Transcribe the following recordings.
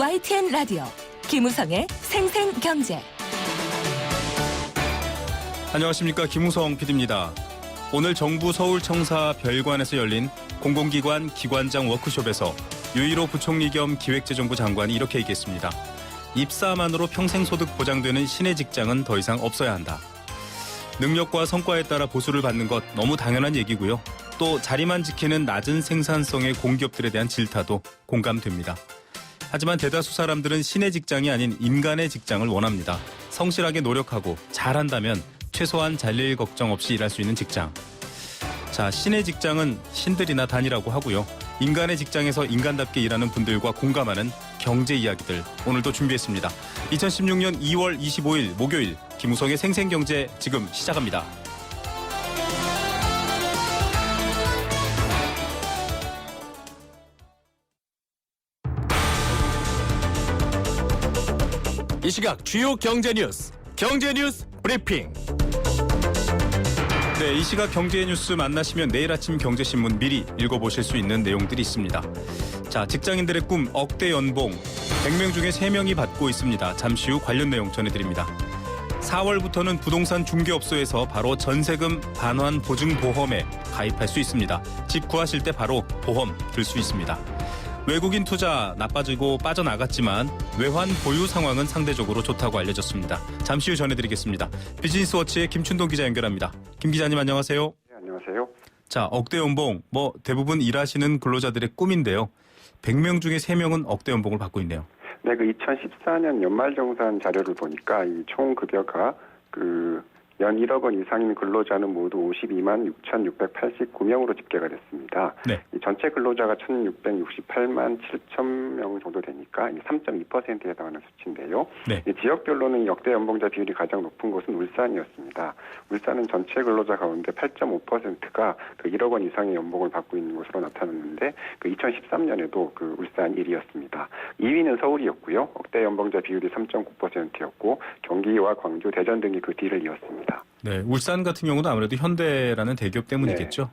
YTN 라디오 김우성의 생생경제. 안녕하십니까, 김우성 PD입니다. 오늘 정부 서울청사 별관에서 열린 공공기관 기관장 워크숍에서 유일호 부총리 겸 기획재정부 장관이 이렇게 얘기했습니다. 입사만으로 평생 소득 보장되는 신의 직장은 더 이상 없어야 한다. 능력과 성과에 따라 보수를 받는 것 너무 당연한 얘기고요. 또 자리만 지키는 낮은 생산성의 공기업들에 대한 질타도 공감됩니다. 하지만 대다수 사람들은 신의 직장이 아닌 인간의 직장을 원합니다. 성실하게 노력하고 잘한다면 최소한 잘릴 걱정 없이 일할 수 있는 직장. 자, 신의 직장은 신들이나 다니라고 하고요. 인간의 직장에서 인간답게 일하는 분들과 공감하는 경제 이야기들 오늘도 준비했습니다. 2016년 2월 25일 목요일 김우성의 생생경제 지금 시작합니다. 이 시각 주요 경제 뉴스 브리핑. 네, 이 시각 경제 뉴스 만나시면 내일 아침 경제신문 미리 읽어보실 수 있는 내용들이 있습니다. 자, 직장인들의 꿈 억대 연봉 100명 중에 3명이 받고 있습니다. 잠시 후 관련 내용 전해드립니다. 4월부터는 부동산 중개업소에서 바로 전세금 반환 보증보험에 가입할 수 있습니다. 집 구하실 때 바로 보험 들 수 있습니다. 외국인 투자 나빠지고 빠져나갔지만 외환 보유 상황은 상대적으로 좋다고 알려졌습니다. 잠시 후 전해드리겠습니다. 비즈니스워치의 김춘동 기자 연결합니다. 김 기자님 안녕하세요. 네, 안녕하세요. 자, 억대 연봉 대부분 일하시는 근로자들의 꿈인데요. 100명 중에 3명은 억대 연봉을 받고 있네요. 네, 2014년 연말정산 자료를 보니까 이 총 급여가 연 1억 원 이상인 근로자는 모두 52만 6,689명으로 집계가 됐습니다. 네. 이 전체 근로자가 1,668만 7천 명 정도 되니까 3.2%에 해당하는 수치인데요. 네. 이 지역별로는 역대 연봉자 비율이 가장 높은 곳은 울산이었습니다. 울산은 전체 근로자 가운데 8.5%가 1억 원 이상의 연봉을 받고 있는 것으로 나타났는데 2013년에도 울산 1위였습니다. 2위는 서울이었고요. 억대 연봉자 비율이 3.9%였고 경기와 광주, 대전 등이 그 뒤를 이었습니다. 네, 울산 같은 경우도 아무래도 현대라는 대기업 때문이겠죠.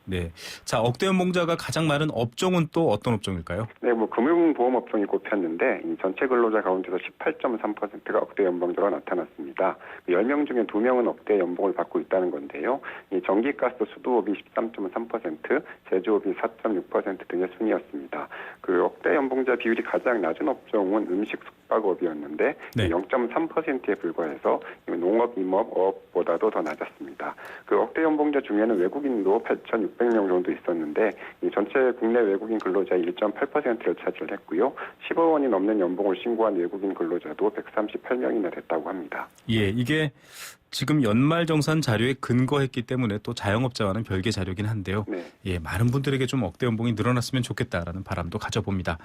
네. 자, 억대 연봉자가 가장 많은 업종은 또 어떤 업종일까요? 네, 금융보험 업종이 꼽혔는데 이 전체 근로자 가운데서 18.3%가 억대 연봉자로 나타났습니다. 10명 중에 2명은 억대 연봉을 받고 있다는 건데요. 이 전기가스 수도업이 13.3%, 제조업이 4.6% 등의 순이었습니다. 억대 연봉자 비율이 가장 낮은 업종은 음식 숙박업이었는데 네. 0.3%에 불과해서 농업, 임업, 어업보다도 더 낮았습니다. 억대 연봉자 중에는 외국인도 8,600명 정도 있었는데 이 전체 국내 외국인 근로자의 1.8%를 차지했고요. 10억 원이 넘는 연봉을 신고한 외국인 근로자도 138명이나 됐다고 합니다. 예, 이게 지금 연말정산 자료에 근거했기 때문에 또 자영업자와는 별개 자료긴 한데요. 네. 예, 많은 분들에게 좀 억대 연봉이 늘어났으면 좋겠다라는 바람도 가져봅니다.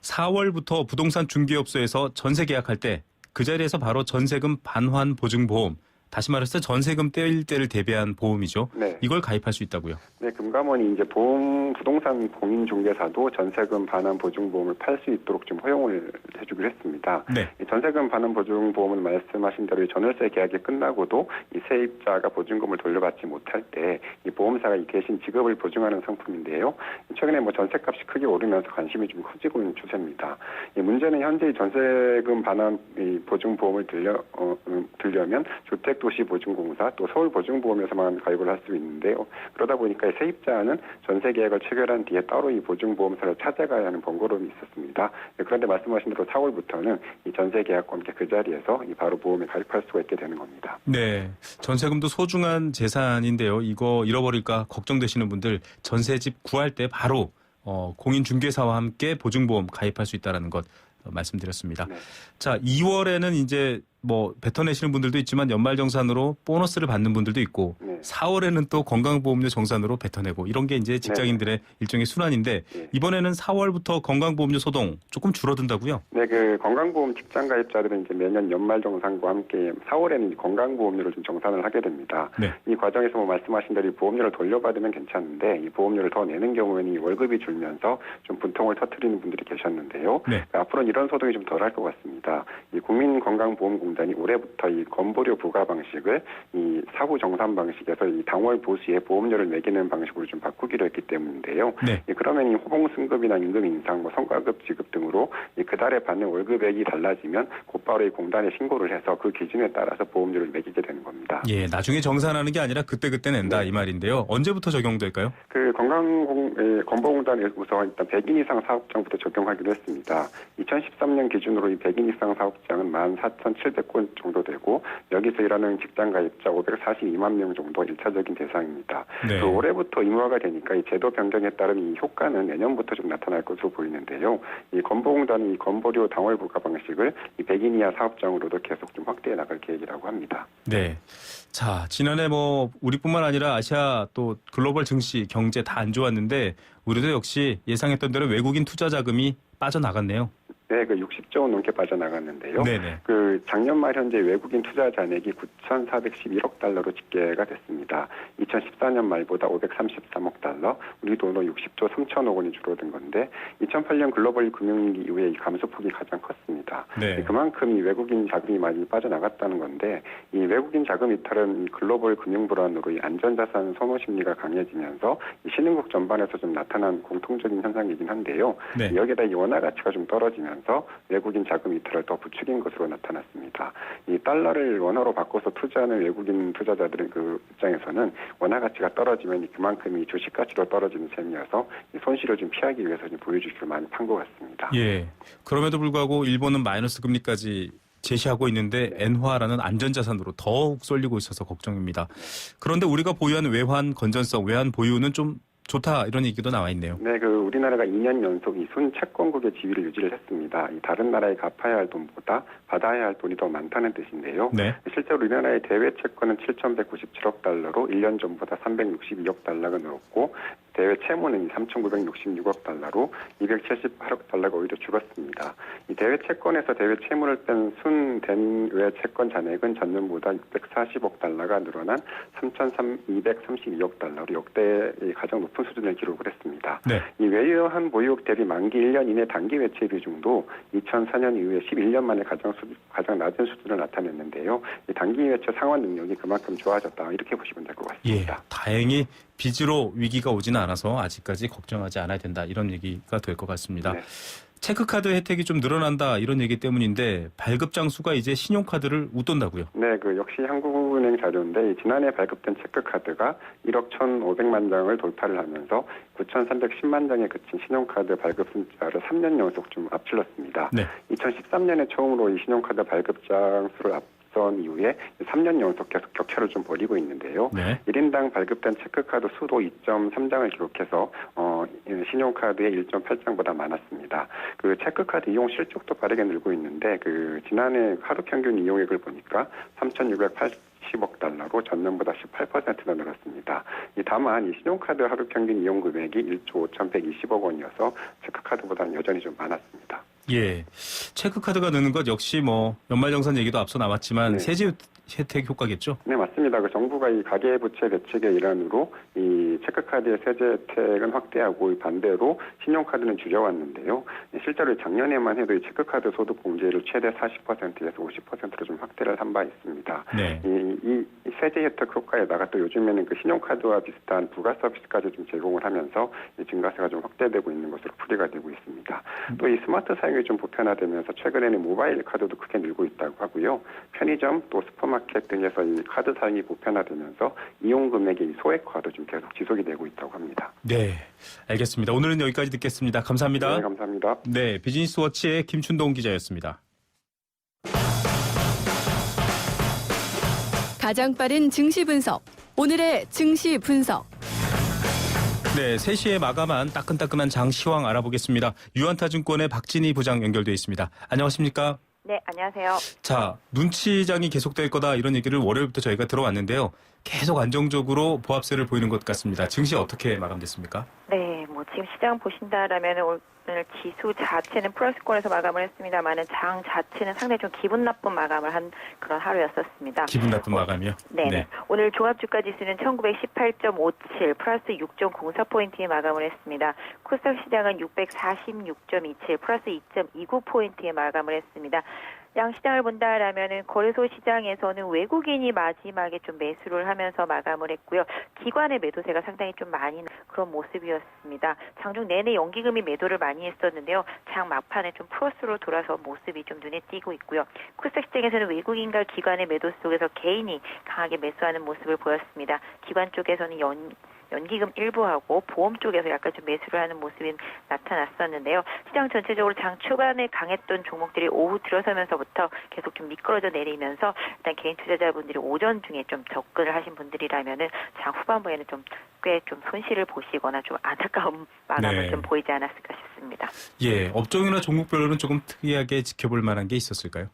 4월부터 부동산 중개업소에서 전세 계약할 때 그 자리에서 바로 전세금 반환 보증보험, 다시 말해서 전세금 떼일 때를 대비한 보험이죠. 네. 이걸 가입할 수 있다고요. 네, 금감원이 이제 부동산 공인중개사도 전세금 반환 보증보험을 팔 수 있도록 좀 허용을 해주기로 했습니다. 네. 이 전세금 반환 보증보험은 말씀하신 대로 전월세 계약이 끝나고도 이 세입자가 보증금을 돌려받지 못할 때 이 보험사가 이 대신 지급을 보증하는 상품인데요. 최근에 전세값이 크게 오르면서 관심이 좀 커지고 있는 추세입니다. 이 문제는 현재 이 전세금 반환 보증보험을 들려면 주택도시보증공사 또 서울보증보험에서만 가입을 할 수 있는데요. 그러다 보니까 세입자는 전세 계약을 체결한 뒤에 따로 이 보증보험사를 찾아가야 하는 번거로움이 있었습니다. 그런데 말씀하신 대로 4월부터는 이 전세 계약과 함께 그 자리에서 바로 보험에 가입할 수가 있게 되는 겁니다. 네, 전세금도 소중한 재산인데요. 이거 잃어버릴까 걱정되시는 분들 전세집 구할 때 바로 공인중개사와 함께 보증보험 가입할 수 있다는 것 말씀드렸습니다. 네. 자, 2월에는 이제 뱉어내시는 분들도 있지만 연말정산으로 보너스를 받는 분들도 있고 네. 4월에는 또 건강보험료 정산으로 뱉어내고 이런 게 이제 직장인들의 일종의 순환인데 네. 이번에는 4월부터 건강보험료 소동 조금 줄어든다고요? 네, 건강보험 직장 가입자들은 이제 매년 연말정산과 함께 4월에는 건강보험료를 좀 정산을 하게 됩니다. 네. 이 과정에서 말씀하신 대로 이 보험료를 돌려받으면 괜찮은데 이 보험료를 더 내는 경우에는 이 월급이 줄면서 좀 분통을 터뜨리는 분들이 계셨는데요. 네. 앞으로는 이런 소동이 좀 덜할 것 같습니다. 이 국민건강보험공단 건보공단이 올해부터 이 건보료 부과 방식을 이 사후 정산 방식에서 이 당월 보수에 보험료를 매기는 방식으로 좀 바꾸기로 했기 때문인데요. 네. 그러면 이 호봉 승급이나 임금 인상, 성과급 지급 등으로 그 달에 받는 월급액이 달라지면 곧바로 이 공단에 신고를 해서 그 기준에 따라서 보험료를 매기게 되는 겁니다. 예, 나중에 정산하는 게 아니라 그때 낸다 이 말인데요. 언제부터 적용될까요? 건보공단에서 일단 100인 이상 사업장부터 적용하기로 했습니다. 2013년 기준으로 이 100인 이상 사업장은 14,700건 정도 되고 여기서 일하는 직장 가입자 542만 명 정도 1차적인 대상입니다. 네. 올해부터 의무화가 되니까 이 제도 변경에 따른 이 효과는 내년부터 좀 나타날 것으로 보이는데요. 이 건보공단이 이 건보료 당월 부과 방식을 이 100인 이하 사업장으로도 계속 좀 확대해 나갈 계획이라고 합니다. 네. 자, 지난해 우리뿐만 아니라 아시아 또 글로벌 증시 경제 다 안 좋았는데 우리도 역시 예상했던 대로 외국인 투자 자금이 빠져나갔네요. 네, 60조 원 넘게 빠져나갔는데요. 네네. 작년 말 현재 외국인 투자 잔액이 9,411억 달러로 집계가 됐습니다. 2014년 말보다 533억 달러, 우리 돈으로 60조 3천억 원이 줄어든 건데 2008년 글로벌 금융위기 이후에 이 감소폭이 가장 컸습니다. 네. 그만큼 이 외국인 자금이 많이 빠져나갔다는 건데 이 외국인 자금 이탈은 글로벌 금융 불안으로 이 안전자산 선호 심리가 강해지면서 이 신흥국 전반에서 좀 나타난 공통적인 현상이긴 한데요. 네. 여기에다 이 원화 가치가 좀 떨어지면서 외국인 자금 이탈을 더 부추긴 것으로 나타났습니다. 이 달러를 원화로 바꿔서 투자하는 외국인 투자자들의 그 입장에서는 원화 가치가 떨어지면 그만큼 이 주식 가치로 떨어지는 셈이어서 이 손실을 좀 피하기 위해서 좀 보유주식을 많이 판 것 같습니다. 예. 그럼에도 불구하고 일본은 마이너스 금리까지 제시하고 있는데 엔화라는 안전자산으로 더욱 쏠리고 있어서 걱정입니다. 그런데 우리가 보유하는 외환 건전성, 외환 보유는 좀 좋다 이런 얘기도 나와 있네요. 네, 우리나라가 2년 연속 이 순채권국의 지위를 유지를 했습니다. 이 다른 나라에 갚아야 할 돈보다 받아야 할 돈이 더 많다는 뜻인데요. 네. 실제로 우리나라의 대외 채권은 7,197억 달러로 1년 전보다 362억 달러가 늘었고 대외 채무는 3,966억 달러로 278억 달러가 오히려 줄었습니다. 이 대외 채권에서 대외 채무를 뺀 순 대외 채권 잔액은 전년보다 640억 달러가 늘어난 3,232억 달러로 역대 가장 높은 수준을 기록을 했습니다. 네. 이 외유한 보유국 대비 만기 1년 이내 단기 외채 비중도 2004년 이후에 11년 만에 가장 낮은 수준을 나타냈는데요. 이 단기 외채 상환 능력이 그만큼 좋아졌다 이렇게 보시면 될 것 같습니다. 예, 다행히 빚으로 위기가 오지는 않아서 아직까지 걱정하지 않아야 된다 이런 얘기가 될 것 같습니다. 네. 체크카드 혜택이 좀 늘어난다 이런 얘기 때문인데 발급 장수가 이제 신용카드를 웃돈다고요. 네, 역시 한국은행 자료인데 지난해 발급된 체크카드가 1억 1,500만 장을 돌파를 하면서 9,310만 장에 그친 신용카드 발급 숫자를 3년 연속 좀 앞질렀습니다. 네. 2013년에 처음으로 이 신용카드 발급 장수를 앞선 이후에 3년 연속 계속 격차를 좀 벌이고 있는데요. 네. 1인당 발급된 체크카드 수도 2.3장을 기록해서 신용카드의 1.8장보다 많았습니다. 체크카드 이용 실적도 빠르게 늘고 있는데 지난해 하루 평균 이용액을 보니까 3,680억 달러로 전년보다 18%나 늘었습니다. 다만 이 신용카드 하루 평균 이용 금액이 1조 5,120억 원이어서 체크카드보다는 여전히 좀 많았습니다. 예, 체크카드가 느는 것 역시 연말정산 얘기도 앞서 나왔지만 네. 세제 혜택 효과겠죠? 네, 맞습니다. 정부가 이 가계부채 대책의 일환으로 이 체크카드의 세제 혜택은 확대하고 반대로 신용카드는 줄여왔는데요. 실제로 작년에만 해도 이 체크카드 소득 공제를 최대 40%에서 50%로 좀 확대를 한 바 있습니다. 네. 이 세제 혜택 효과에다가 또 요즘에는 신용카드와 비슷한 부가 서비스까지 좀 제공을 하면서 이 증가세가 좀 확대되고 있는 것으로 풀이가 되고 있습니다. 또 이 스마트 사용이 좀 보편화되면서 최근에는 모바일 카드도 크게 늘고 있다고 하고요. 편의점 또 슈퍼마켓 등에서 이 카드 사용이 보편화되면서 이용 금액의 소액화도 좀 계속 지속이 되고 있다고 합니다. 네, 알겠습니다. 오늘은 여기까지 듣겠습니다. 감사합니다. 네, 감사합니다. 네, 비즈니스워치의 김춘동 기자였습니다. 가장 빠른 증시 분석. 오늘의 증시 분석. 네, 3시에 마감한 따끈따끈한 장 시황 알아보겠습니다. 유한타증권의 박진희 부장 연결돼 있습니다. 안녕하십니까? 네, 안녕하세요. 자, 눈치장이 계속될 거다 이런 얘기를 월요일부터 저희가 들어왔는데요. 계속 안정적으로 보합세를 보이는 것 같습니다. 증시 어떻게 마감됐습니까? 네, 지금 시장 보신다라면 오늘 지수 자체는 플러스권에서 마감을 했습니다만은 장 자체는 상당히 좀 기분 나쁜 마감을 한 그런 하루였었습니다. 기분 나쁜 마감이요? 네. 오늘 종합주가 지수는 1918.57 플러스 6.04포인트에 마감을 했습니다. 코스닥 시장은 646.27 플러스 2.29포인트에 마감을 했습니다. 양시장을 본다라면은 거래소 시장에서는 외국인이 마지막에 좀 매수를 하면서 마감을 했고요. 기관의 매도세가 상당히 좀 많이 그런 모습이었습니다. 장중 내내 연기금이 매도를 많이 했었는데요. 장 막판에 좀 플러스로 돌아서 모습이 좀 눈에 띄고 있고요. 코스닥 시장에서는 외국인과 기관의 매도 속에서 개인이 강하게 매수하는 모습을 보였습니다. 기관 쪽에서는 연기금 일부하고 보험 쪽에서 약간 좀 매수를 하는 모습이 나타났었는데요. 시장 전체적으로 장 초반에 강했던 종목들이 오후 들어서면서부터 계속 좀 미끄러져 내리면서 일단 개인 투자자분들이 오전 중에 좀 접근을 하신 분들이라면은 장 후반부에는 좀 꽤 좀 손실을 보시거나 좀 안타까운 마감을 네. 좀 보이지 않았을까 싶습니다. 예, 업종이나 종목별로는 조금 특이하게 지켜볼 만한 게 있었을까요?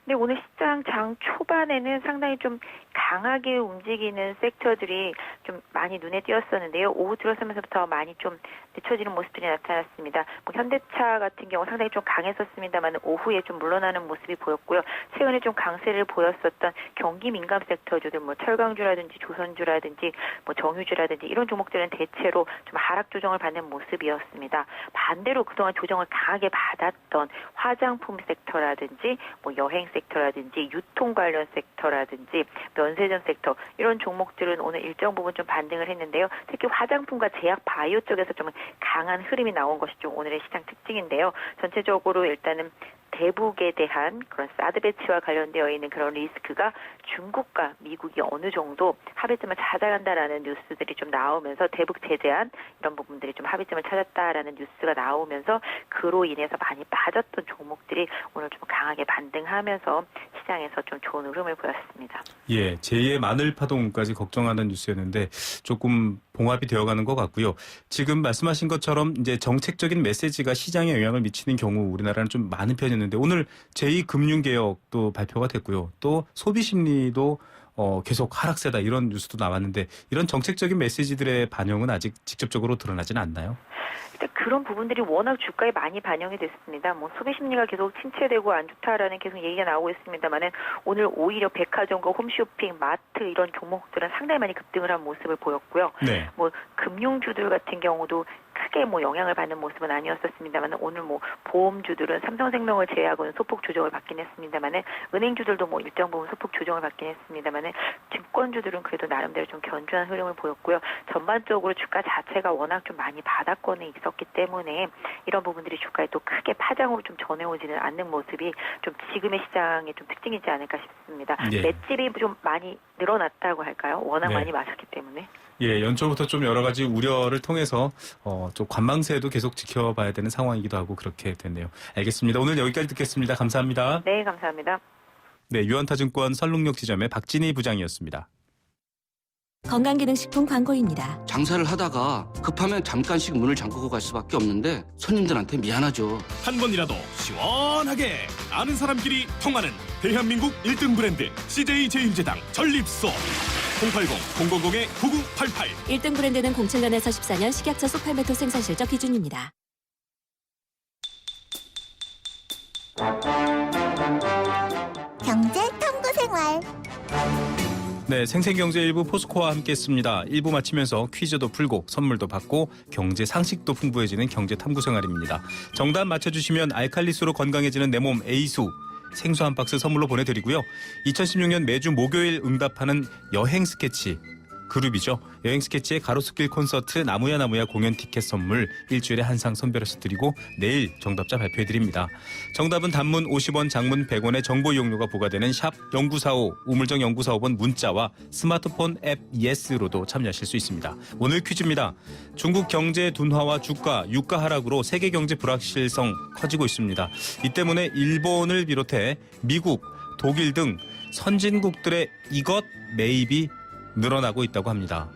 네, 오늘 시장 장 초반에는 상당히 좀 강하게 움직이는 섹터들이 좀 많이 눈에 띄었었는데요. 오후 들어서면서부터 많이 좀 늦춰지는 모습들이 나타났습니다. 뭐 현대차 같은 경우 상당히 좀 강했었습니다만 오후에 좀 물러나는 모습이 보였고요. 최근에 좀 강세를 보였었던 경기 민감 섹터주들, 뭐 철강주라든지 조선주라든지 뭐 정유주라든지 이런 종목들은 대체로 좀 하락 조정을 받는 모습이었습니다. 반대로 그동안 조정을 강하게 받았던 화장품 섹터라든지 뭐 여행 섹터라든지 유통 관련 섹터라든지 면세점 섹터 이런 종목들은 오늘 일정 부분 좀 반등을 했는데요. 특히 화장품과 제약 바이오 쪽에서 좀 강한 흐름이 나온 것이 좀 오늘의 시장 특징인데요. 전체적으로 일단은 대북에 대한 그런 사드 배치와 관련되어 있는 그런 리스크가 중국과 미국이 어느 정도 합의점을 찾아간다라는 뉴스들이 좀 나오면서 대북 제재안 이런 부분들이 좀 합의점을 찾았다라는 뉴스가 나오면서 그로 인해서 많이 빠졌던 종목들이 오늘 좀 강하게 반등하면서 시장에서 좀 좋은 흐름을 보였습니다. 예, 제2의 마늘 파동까지 걱정하는 뉴스였는데 조금 봉합이 되어가는 것 같고요. 지금 말씀하신 것처럼 이제 정책적인 메시지가 시장에 영향을 미치는 경우 우리나라는 좀 많은 편이었는데 오늘 제2금융개혁도 발표가 됐고요. 또 소비심리도 계속 하락세다 이런 뉴스도 나왔는데 이런 정책적인 메시지들의 반영은 아직 직접적으로 드러나지는 않나요? 그런 부분들이 워낙 주가에 많이 반영이 됐습니다. 뭐 소비 심리가 계속 침체되고 안 좋다라는 계속 얘기가 나오고 있습니다만은 오늘 오히려 백화점과 홈쇼핑, 마트 이런 종목들은 상당히 많이 급등을 한 모습을 보였고요. 네. 뭐 금융주들 같은 경우도 크게 뭐 영향을 받는 모습은 아니었었습니다만 오늘 뭐 보험주들은 삼성생명을 제외하고는 소폭 조정을 받긴 했습니다만은 은행주들도 뭐 일정 부분 소폭 조정을 받긴 했습니다만은 증권주들은 그래도 나름대로 좀 견조한 흐름을 보였고요. 전반적으로 주가 자체가 워낙 좀 많이 바닥권에 있었기 때문에 이런 부분들이 주가에 또 크게 파장으로 좀 전해오지는 않는 모습이 좀 지금의 시장의 좀 특징이지 않을까 싶습니다. 예. 맷집이 좀 많이 늘어났다고 할까요? 워낙 네. 많이 마셨기 때문에. 예, 연초부터 좀 여러 가지 우려를 통해서 좀 관망세도 계속 지켜봐야 되는 상황이기도 하고 그렇게 됐네요. 알겠습니다. 오늘 여기까지 듣겠습니다. 감사합니다. 네, 감사합니다. 네, 유한타증권 설릉역 지점의 박진희 부장이었습니다. 건강기능식품 광고입니다. 장사를 하다가 급하면 잠깐씩 문을 잠그고 갈 수밖에 없는데 손님들한테 미안하죠. 한 번이라도 시원하게 아는 사람끼리 통하는 대한민국 1등 브랜드 CJ 제임제당 전립소 080-000-9988 1등 브랜드는 공층간에서 14년 식약처 소팔메토 생산 실적 기준입니다. 경제 탐구 생활. 네, 생생경제 1부 포스코와 함께했습니다. 1부 마치면서 퀴즈도 풀고 선물도 받고 경제 상식도 풍부해지는 경제 탐구 생활입니다. 정답 맞춰주시면 알칼리수로 건강해지는 내 몸 에이수 생수 한 박스 선물로 보내드리고요. 2016년 매주 목요일 응답하는 여행 스케치 그룹이죠. 여행 스케치의 가로수길 콘서트 나무야 나무야 공연 티켓 선물 일주일에 한 상 선별해서 드리고 내일 정답자 발표해드립니다. 정답은 단문 50원, 장문 100원의 정보 이용료가 부과되는 샵 0945 우물정 0945번 문자와 스마트폰 앱 예스로도 참여하실 수 있습니다. 오늘 퀴즈입니다. 중국 경제 둔화와 주가, 유가 하락으로 세계 경제 불확실성 커지고 있습니다. 이 때문에 일본을 비롯해 미국, 독일 등 선진국들의 이것 매입이 늘어나고 있다고 합니다.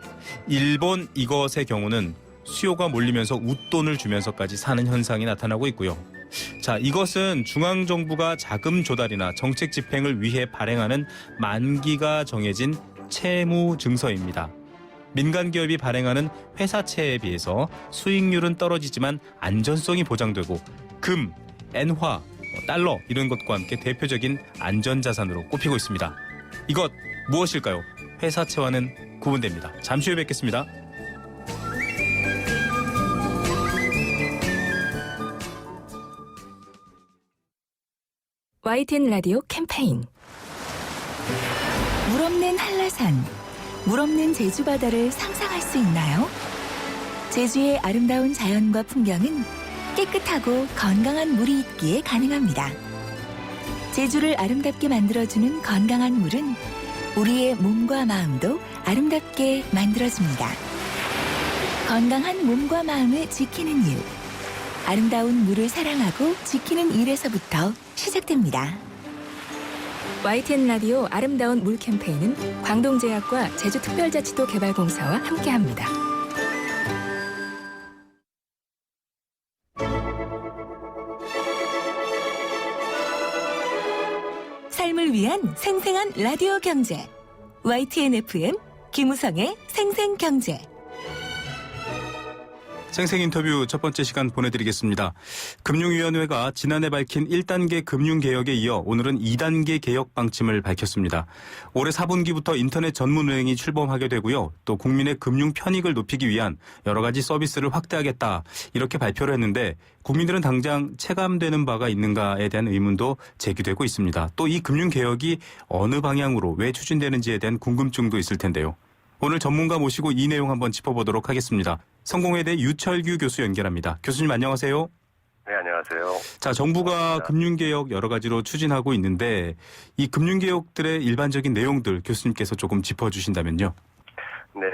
일본 이것의 경우는 수요가 몰리면서 웃돈을 주면서까지 사는 현상이 나타나고 있고요. 자, 이것은 중앙정부가 자금 조달이나 정책 집행을 위해 발행하는 만기가 정해진 채무 증서입니다. 민간 기업이 발행하는 회사채에 비해서 수익률은 떨어지지만 안전성이 보장되고 금, 엔화, 달러 이런 것과 함께 대표적인 안전자산으로 꼽히고 있습니다. 이것 무엇일까요? 회사채와는 구분됩니다. 잠시 후에 뵙겠습니다. YTN 라디오 캠페인. 물 없는 한라산, 물 없는 제주 바다를 상상할 수 있나요? 제주의 아름다운 자연과 풍경은 깨끗하고 건강한 물이 있기에 가능합니다. 제주를 아름답게 만들어주는 건강한 물은 우리의 몸과 마음도 아름답게 만들어줍니다. 건강한 몸과 마음을 지키는 일. 아름다운 물을 사랑하고 지키는 일에서부터 시작됩니다. YTN 라디오 아름다운 물 캠페인은 광동제약과 제주특별자치도 개발공사와 함께합니다. 삶을 위한 생생한 라디오 경제. YTN FM 김우성의 생생경제. 생생 인터뷰 첫 번째 시간 보내드리겠습니다. 금융위원회가 지난해 밝힌 1단계 금융개혁에 이어 오늘은 2단계 개혁 방침을 밝혔습니다. 올해 4분기부터 인터넷 전문은행이 출범하게 되고요. 또 국민의 금융 편익을 높이기 위한 여러 가지 서비스를 확대하겠다. 이렇게 발표를 했는데 국민들은 당장 체감되는 바가 있는가에 대한 의문도 제기되고 있습니다. 또 이 금융개혁이 어느 방향으로 왜 추진되는지에 대한 궁금증도 있을 텐데요. 오늘 전문가 모시고 이 내용 한번 짚어보도록 하겠습니다. 성공회대 유철규 교수 연결합니다. 교수님 안녕하세요. 네, 안녕하세요. 자, 정부가 반갑습니다. 금융개혁 여러 가지로 추진하고 있는데 이 금융개혁들의 일반적인 내용들 교수님께서 조금 짚어주신다면요. 네,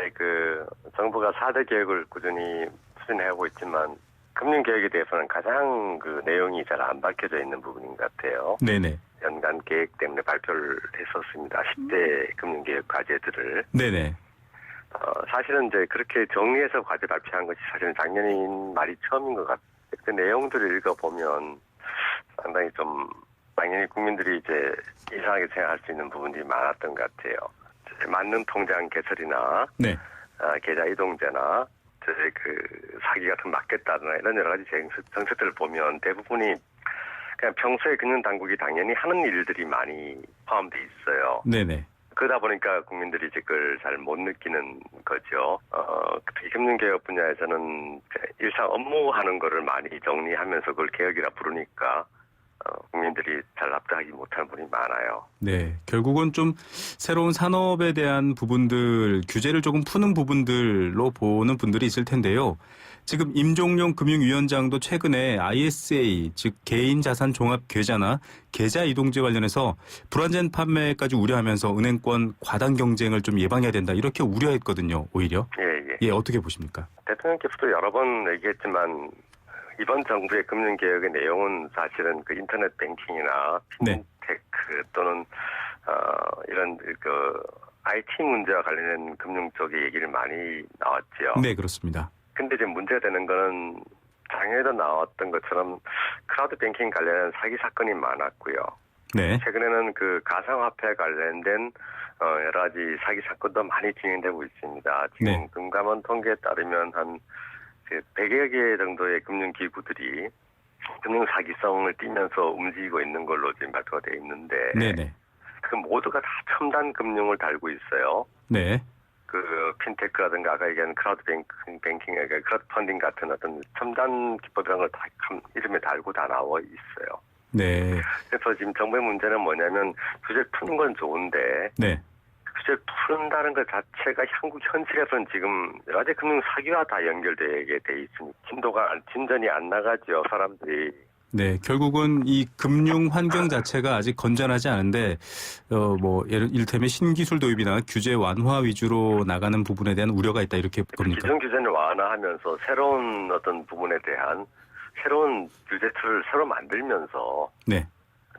정부가 4대 개혁을 꾸준히 추진하고 있지만 금융개혁에 대해서는 가장 내용이 잘 안 밝혀져 있는 부분인 것 같아요. 네네. 연간 계획 때문에 발표를 했었습니다. 10대 금융개혁 과제들을. 네네. 사실은 이제 그렇게 정리해서 과제 발표한 것이 사실은 작년인 말이 처음인 것 같아요. 그 내용들을 읽어보면 상당히 좀 당연히 국민들이 이제 이상하게 생각할 수 있는 부분들이 많았던 것 같아요. 맞는 통장 개설이나 네. 계좌 이동제나 사기 같은 막겠다거나 이런 여러 가지 정책들을 보면 대부분이 그냥 평소에 금융당국이 당연히 하는 일들이 많이 포함되어 있어요. 네네. 그러다 보니까 국민들이 이제 그걸 잘 못 느끼는 거죠. 특히 금융개혁 분야에서는 일상 업무하는 거를 많이 정리하면서 그걸 개혁이라 부르니까 국민들이 잘 납득하지 못하는 분이 많아요. 네. 결국은 좀 새로운 산업에 대한 부분들, 규제를 조금 푸는 부분들로 보는 분들이 있을 텐데요. 지금 임종용 금융위원장도 최근에 ISA, 즉 개인자산 종합계좌나 계좌 이동제 관련해서 불안전 판매까지 우려하면서 은행권 과당 경쟁을 좀 예방해야 된다. 이렇게 우려했거든요. 오히려. 예, 어떻게 보십니까? 대통령께서도 여러 번 얘기했지만 이번 정부의 금융개혁의 내용은 사실은 인터넷 뱅킹이나 핀테크 또는 이런 IT 문제와 관련된 금융 쪽의 얘기를 많이 나왔죠. 네, 그렇습니다. 근데 이제 문제가 되는 거는 작년에도 나왔던 것처럼 크라우드 뱅킹 관련된 사기 사건이 많았고요. 네. 최근에는 가상화폐 관련된 여러 가지 사기 사건도 많이 진행되고 있습니다. 지금 네. 금감원 통계에 따르면 한 100여 개 정도의 금융기구들이 금융사기성을 띠면서 움직이고 있는 걸로 지금 발표가 되어 있는데 네네. 그 모두가 다 첨단 금융을 달고 있어요. 네. 핀테크라든가 아까 얘기한 크라우드 뱅킹, 크라우드 펀딩 같은 어떤 첨단 기법이라는 걸 다 이름에 달고 다 나와 있어요. 네. 그래서 지금 정부의 문제는 뭐냐면 규제를 푸는 건 좋은데 네. 규제를 푸는다는 것 자체가 한국 현실에서는 지금 여러 가지 금융 사기와 다 연결되게 돼 있으니 진전이 안 나가죠, 사람들이. 네, 결국은 이 금융 환경 자체가 아직 건전하지 않은데, 이를테면 신기술 도입이나 규제 완화 위주로 나가는 부분에 대한 우려가 있다, 이렇게 봅니까? 기존 규제를 완화하면서 새로운 어떤 부분에 대한 새로운 규제 툴을 새로 만들면서 네.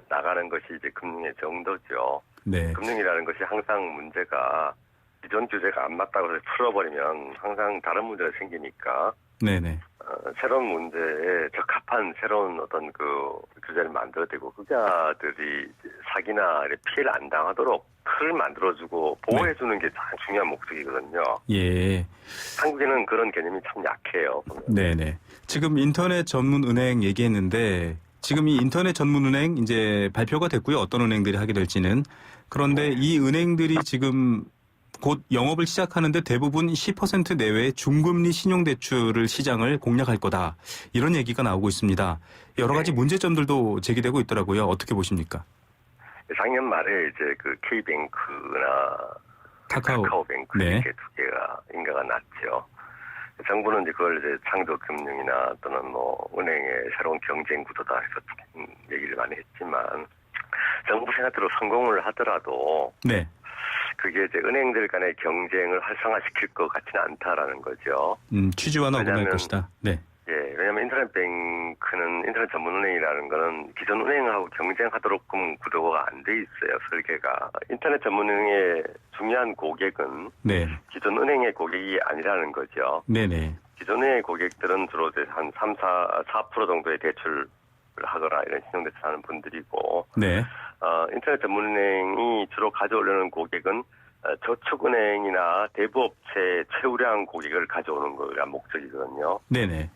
나가는 것이 이제 금융의 정도죠. 네. 금융이라는 것이 항상 문제가 기존 규제가 안 맞다고 해서 풀어버리면 항상 다른 문제가 생기니까 네네. 새로운 문제에 적합한 새로운 어떤 규제를 만들어내고 흑자들이 사기나 피해를 안 당하도록 틀을 만들어주고 보호해주는 게 가장 중요한 목적이거든요. 예. 한국에는 그런 개념이 참 약해요. 보면. 네네. 지금 인터넷 전문 은행 얘기했는데 지금 이 인터넷 전문 은행 이제 발표가 됐고요. 어떤 은행들이 하게 될지는. 그런데 이 은행들이 지금 곧 영업을 시작하는데 대부분 10% 내외의 중금리 신용대출을 시장을 공략할 거다. 이런 얘기가 나오고 있습니다. 여러 가지 문제점들도 제기되고 있더라고요. 어떻게 보십니까? 작년 말에 이제 그 K뱅크나 카카오뱅크 네. 이렇게 두 개가 인가가 났죠. 정부는 이제 그걸 이제 창조금융이나 또는 뭐 은행의 새로운 경쟁 구도다 해서 얘기를 많이 했지만 정부 생각대로 성공을 하더라도 네. 그게 이제 은행들 간의 경쟁을 활성화시킬 것 같지는 않다라는 거죠. 취지와는 어긋날 왜냐하면 것이다. 네. 예, 왜냐하면 인터넷뱅크는 인터넷 전문은행이라는 거는 기존 은행하고 경쟁하도록끔 구조가 안 돼 있어요, 설계가. 인터넷 전문은행의 중요한 고객은 네. 기존 은행의 고객이 아니라는 거죠. 네네. 기존 은행의 고객들은 주로 이제 한 4% 정도의 대출을 하거나 이런 신용대출 하는 분들이고, 네. 인터넷 전문은행이 주로 가져오려는 고객은 저축은행이나 대부업체 최우량 고객을 가져오는 거가 목적이거든요. 네네.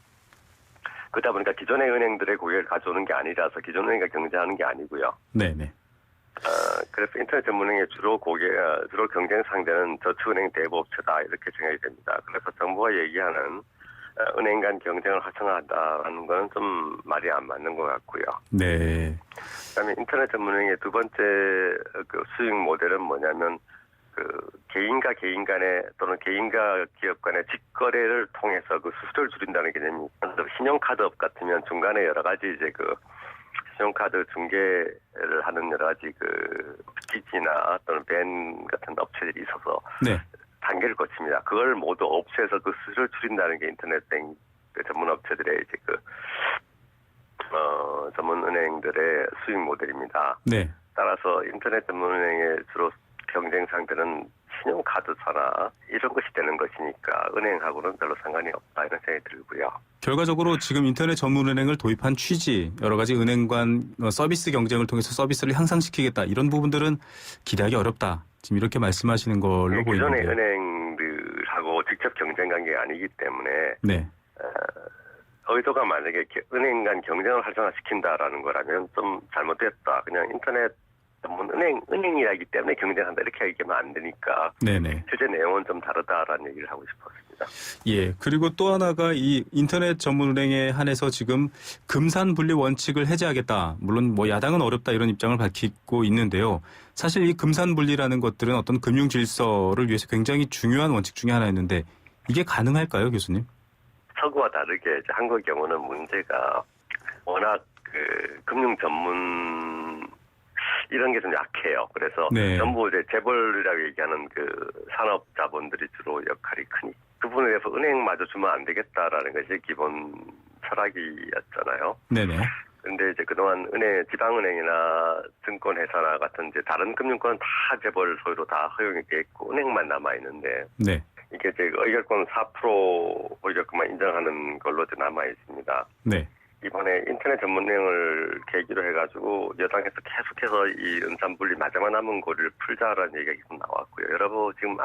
그러다 보니까 기존의 은행들의 고객을 가져오는 게 아니라서 기존 은행과 경쟁하는 게 아니고요. 네네. 그래서 인터넷 전문은행의 주로 경쟁 상대는 저축은행 대부업체다 이렇게 생각이 됩니다. 그래서 정부가 얘기하는 은행 간 경쟁을 활성화한다는 건 좀 말이 안 맞는 것 같고요. 네. 그다음에 인터넷 전문은행의 두 번째 그 수익 모델은 뭐냐면 그 개인과 개인 간의 또는 개인과 기업 간의 직거래를 통해서 그 수수료를 줄인다는 개념이 신용카드업 같으면 중간에 여러 가지 이제 그 신용카드 중개를 하는 여러 가지 그 기지나 또는 밴 같은 업체들이 있어서 네. 단계를 거칩니다. 그걸 모두 없애서 그 수수료를 줄인다는 게 인터넷뱅 전문 업체들의 이제 그 전문 은행들의 수익 모델입니다. 네. 따라서 인터넷 전문 은행의 주로 경쟁 상대는 신용카드사나 이런 것이 되는 것이니까 은행하고는 별로 상관이 없다 이런 생각이 들고요. 결과적으로 지금 인터넷 전문은행을 도입한 취지, 여러 가지 은행 간 서비스 경쟁을 통해서 서비스를 향상시키겠다. 이런 부분들은 기대하기 어렵다. 지금 이렇게 말씀하시는 걸로 보이는데요. 기존의 은행들하고 직접 경쟁 관계가 아니기 때문에 네. 의도가 만약에 은행 간 경쟁을 활성화시킨다라는 거라면 좀 잘못됐다. 그냥 인터넷 전문 은행이라기 때문에 경쟁한다 이렇게 얘기하면 안 되니까 네네. 실제 내용은 좀 다르다라는 얘기를 하고 싶었습니다. 예. 그리고 또 하나가 이 인터넷 전문은행에 한해서 지금 금산분리 원칙을 해제하겠다. 물론 뭐 야당은 어렵다 이런 입장을 밝히고 있는데요. 사실 이 금산분리라는 것들은 어떤 금융 질서를 위해서 굉장히 중요한 원칙 중에 하나였는데 이게 가능할까요, 교수님? 서구와 다르게 이제 한국의 경우는 문제가 워낙 그 금융 전문 이런 게 좀 약해요. 그래서 네. 전부 이제 재벌이라고 얘기하는 그 산업자본들이 주로 역할이 크니 그 부분에 대해서 은행마저 주면 안 되겠다라는 것이 기본 철학이었잖아요. 네네. 그런데 이제 그동안 지방은행이나 증권회사나 같은 이제 다른 금융권은 다 재벌 소유로 다 허용이 돼 있고 은행만 남아 있는데 네. 이게 이제 의결권 4% 의결권만 인정하는 걸로 이제 남아 있습니다. 네. 이번에 인터넷 전문은행을 계기로 해가지고 여당에서 계속해서 이 은산분리 마지막 남은 고리를 풀자라는 얘기가 계속 나왔고요. 여러분 지금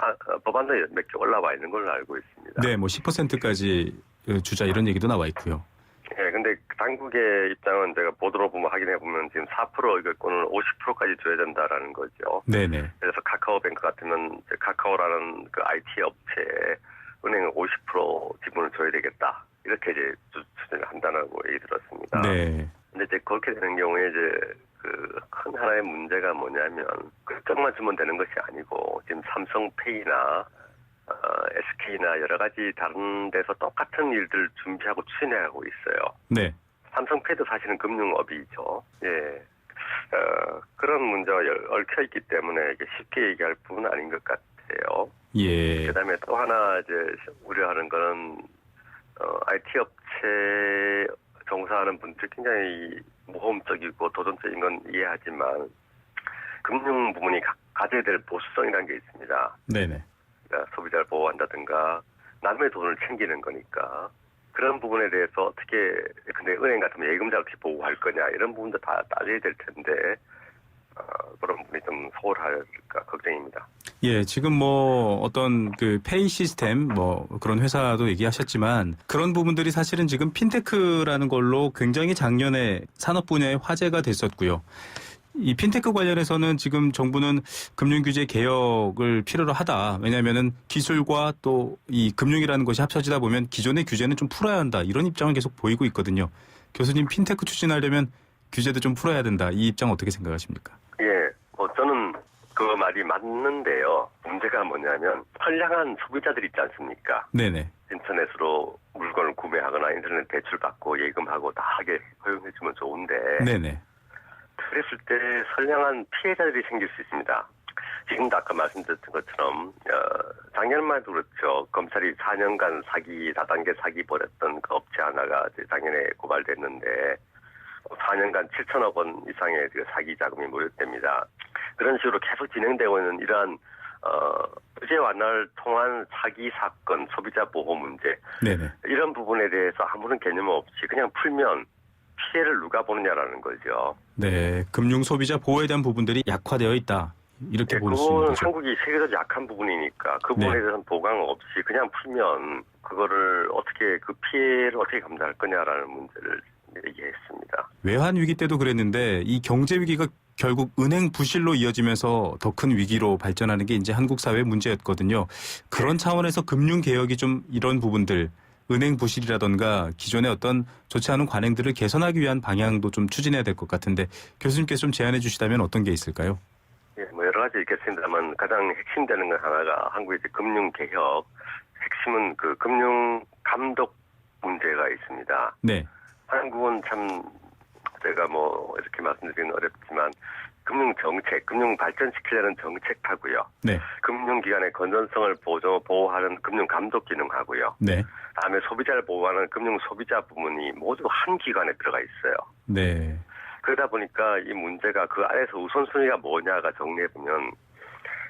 법안도 몇 개 올라와 있는 걸로 알고 있습니다. 네, 뭐 10%까지 주자 이런 얘기도 나와 있고요. 네, 근데 당국의 입장은 제가 보도로 보면 확인해 보면 지금 4% 의결권을 50%까지 줘야 된다라는 거죠. 네네. 그래서 카카오뱅크 같으면 이제 카카오라는 그 IT 업체에 은행은 50% 지분을 줘야 되겠다. 이렇게 이제 추진을 한다고 얘기 들었습니다. 네. 근데 이제 그렇게 되는 경우에 이제 그 큰 하나의 문제가 뭐냐면 그쪽만 주면 되는 것이 아니고 지금 삼성페이나 SK나 여러 가지 다른 데서 똑같은 일들 준비하고 추진하고 있어요. 네. 삼성페이도 사실은 금융업이죠. 예. 그런 문제가 얽혀 있기 때문에 이게 쉽게 얘기할 부분은 아닌 것 같아요. 예. 그다음에 또 하나 이제 우려하는 거는 IT 업체 종사하는 분들이 굉장히 모험적이고 도전적인 건 이해하지만 금융 부문이 가져야 될 보수성이라는 게 있습니다. 네네. 그러니까 소비자를 보호한다든가 남의 돈을 챙기는 거니까 그런 부분에 대해서 어떻게 근데 은행 같으면 예금자를 어떻게 보호할 거냐 이런 부분도 다 따져야 될 텐데 그런 부분이 좀 소홀할까 걱정입니다. 예, 지금 뭐 어떤 그 페이 시스템 뭐 그런 회사도 얘기하셨지만 그런 부분들이 사실은 지금 핀테크라는 걸로 굉장히 작년에 산업 분야에 화제가 됐었고요. 이 핀테크 관련해서는 지금 정부는 금융규제 개혁을 필요로 하다. 왜냐하면은 기술과 또 이 금융이라는 것이 합쳐지다 보면 기존의 규제는 좀 풀어야 한다. 이런 입장을 계속 보이고 있거든요. 교수님 핀테크 추진하려면 규제도 좀 풀어야 된다. 이 입장 어떻게 생각하십니까? 예, 저는 그 말이 맞는데요. 문제가 뭐냐면 선량한 소비자들 있지 않습니까? 네네. 인터넷으로 물건을 구매하거나 인터넷 대출받고 예금하고 다 하게 허용해주면 좋은데 네네. 그랬을 때 선량한 피해자들이 생길 수 있습니다. 지금도 아까 말씀드렸던 것처럼 작년만 해도 그렇죠. 검찰이 4년간 사기 다단계 사기 벌였던 그 업체 하나가 이제 작년에 고발됐는데 4년간 7천억 원 이상의 그 사기 자금이 모였답니다. 그런 식으로 계속 진행되고 있는 이러한 규제 완화를 통한 사기 사건, 소비자 보호 문제 네네. 이런 부분에 대해서 아무런 개념 없이 그냥 풀면 피해를 누가 보느냐라는 거죠. 네, 금융 소비자 보호에 대한 부분들이 약화되어 있다. 이렇게 네, 볼 수 있는 그거는 거죠. 한국이 세계적으로 약한 부분이니까 그 부분에 네. 대해서는 보강 없이 그냥 풀면 그거를 어떻게 그 피해를 어떻게 감당할 거냐라는 문제를 얘기했습니다. 외환 위기 때도 그랬는데 이 경제 위기가 결국 은행 부실로 이어지면서 더 큰 위기로 발전하는 게 이제 한국 사회의 문제였거든요. 그런 차원에서 금융 개혁이 좀 이런 부분들 은행 부실이라던가 기존의 어떤 좋지 않은 관행들을 개선하기 위한 방향도 좀 추진해야 될 것 같은데 교수님께서 좀 제안해 주시다면 어떤 게 있을까요? 예, 뭐 여러 가지 있겠습니다만 가장 핵심되는 건 하나가 한국의 이제 금융 개혁 핵심은 그 금융 감독 문제가 있습니다. 네. 한국은 참 제가 뭐 이렇게 말씀드리기는 어렵지만 금융 정책, 금융 발전시키려는 정책하고요. 네. 금융기관의 건전성을 보호하는 금융 감독 기능하고요. 네. 다음에 소비자를 보호하는 금융 소비자 부문이 모두 한 기관에 들어가 있어요. 네. 그러다 보니까 이 문제가 그 안에서 우선순위가 뭐냐가 정리해보면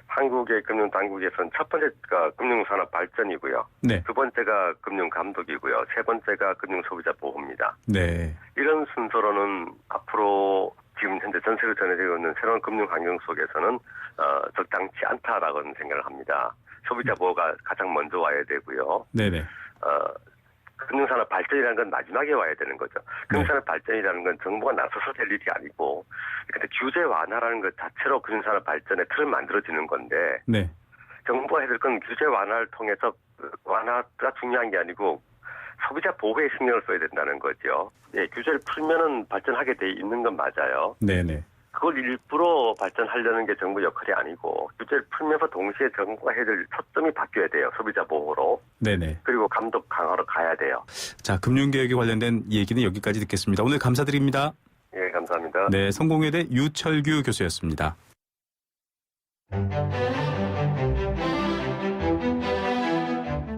한국의 금융당국에서는 첫 번째가 금융산업 발전이고요. 네. 두 번째가 금융감독이고요. 세 번째가 금융소비자 보호입니다. 네. 이런 순서로는 앞으로 지금 현재 전 세계로 전해지고 있는 새로운 금융 환경 속에서는 적당치 않다라고는 생각을 합니다. 소비자 보호가 가장 먼저 와야 되고요. 네네. 금융산업 발전이라는 건 마지막에 와야 되는 거죠. 금융산업 발전이라는 건 정부가 나서서 될 일이 아니고, 근데 규제 완화라는 것 자체로 금융산업 발전의 틀을 만들어지는 건데, 네. 정부가 해야 될 건 규제 완화를 통해서 완화가 중요한 게 아니고 소비자 보호에 신경을 써야 된다는 거죠. 예, 규제를 풀면은 발전하게 돼 있는 건 맞아요. 네네. 그걸 일부러 발전하려는 게 정부 역할이 아니고 규제를 풀면서 동시에 정부가 해야 될 초점이 바뀌어야 돼요. 소비자 보호로. 네네. 그리고 감독 강화로 가야 돼요. 자, 금융개혁에 관련된 얘기는 여기까지 듣겠습니다. 오늘 감사드립니다. 예, 감사합니다. 네, 성공회대 유철규 교수였습니다.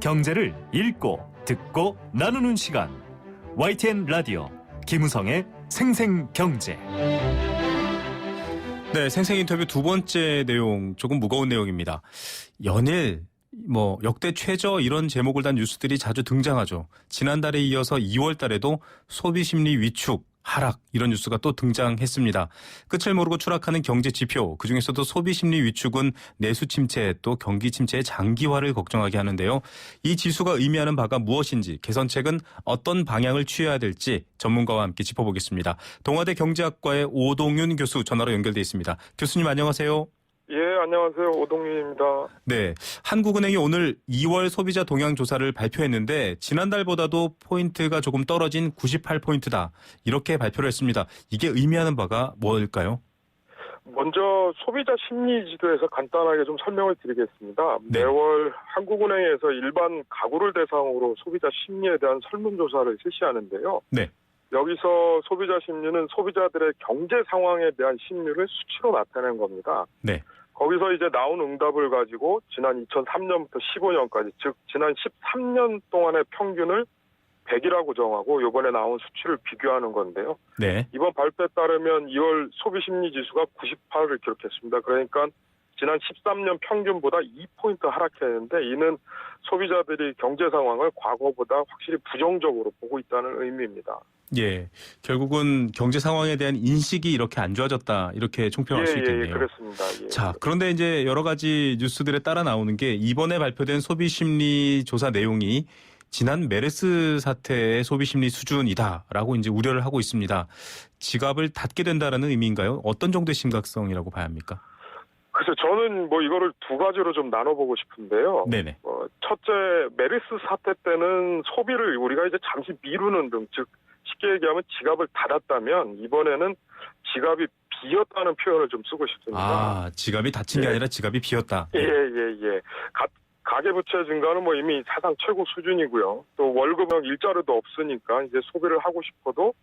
경제를 읽고 듣고 나누는 시간. YTN 라디오 김우성의 생생경제. 네, 생생 인터뷰 두 번째 내용 조금 무거운 내용입니다. 연일 역대 최저 이런 제목을 단 뉴스들이 자주 등장하죠. 지난달에 이어서 2월 달에도 소비 심리 위축, 하락 이런 뉴스가 또 등장했습니다. 끝을 모르고 추락하는 경제 지표, 그중에서도 소비 심리 위축은 내수 침체 또 경기 침체의 장기화를 걱정하게 하는데요. 이 지수가 의미하는 바가 무엇인지, 개선책은 어떤 방향을 취해야 될지 전문가와 함께 짚어보겠습니다. 동아대 경제학과의 오동윤 교수 전화로 연결돼 있습니다. 교수님 안녕하세요. 예, 안녕하세요. 오동윤입니다. 네, 한국은행이 오늘 2월 소비자 동향 조사를 발표했는데 지난달보다도 포인트가 조금 떨어진 98포인트다. 이렇게 발표를 했습니다. 이게 의미하는 바가 뭘까요? 먼저 소비자 심리 지도에서 간단하게 좀 설명을 드리겠습니다. 네. 매월 한국은행에서 일반 가구를 대상으로 소비자 심리에 대한 설문조사를 실시하는데요. 네. 여기서 소비자 심리는 소비자들의 경제 상황에 대한 심리를 수치로 나타낸 겁니다. 네. 거기서 이제 나온 응답을 가지고 지난 2003년부터 15년까지, 즉 지난 13년 동안의 평균을 100이라고 정하고 이번에 나온 수치를 비교하는 건데요. 네. 이번 발표에 따르면 2월 소비심리지수가 98을 기록했습니다. 그러니까 지난 13년 평균보다 2포인트 하락했는데 이는 소비자들이 경제 상황을 과거보다 확실히 부정적으로 보고 있다는 의미입니다. 예, 결국은 경제 상황에 대한 인식이 이렇게 안 좋아졌다 이렇게 총평할 수 있겠네요. 예, 그렇습니다. 예. 자, 그런데 이제 여러 가지 뉴스들에 따라 나오는 게 이번에 발표된 소비 심리 조사 내용이 지난 메르스 사태의 소비 심리 수준이다라고 이제 우려를 하고 있습니다. 지갑을 닫게 된다라는 의미인가요? 어떤 정도의 심각성이라고 봐야 합니까? 그래서 저는 뭐 이거를 두 가지로 좀 나눠보고 싶은데요. 네네. 첫째, 메르스 사태 때는 소비를 우리가 이제 잠시 미루는 등, 즉 쉽게 얘기하면 지갑을 닫았다면 이번에는 지갑이 비었다는 표현을 좀 쓰고 싶습니다. 아, 지갑이 닫힌 게 아니라 지갑이 비었다. 예. 가계부채 증가는 뭐 이미 사상 최고 수준이고요. 또 월급은 일자리도 없으니까 이제 소비를 하고 싶어도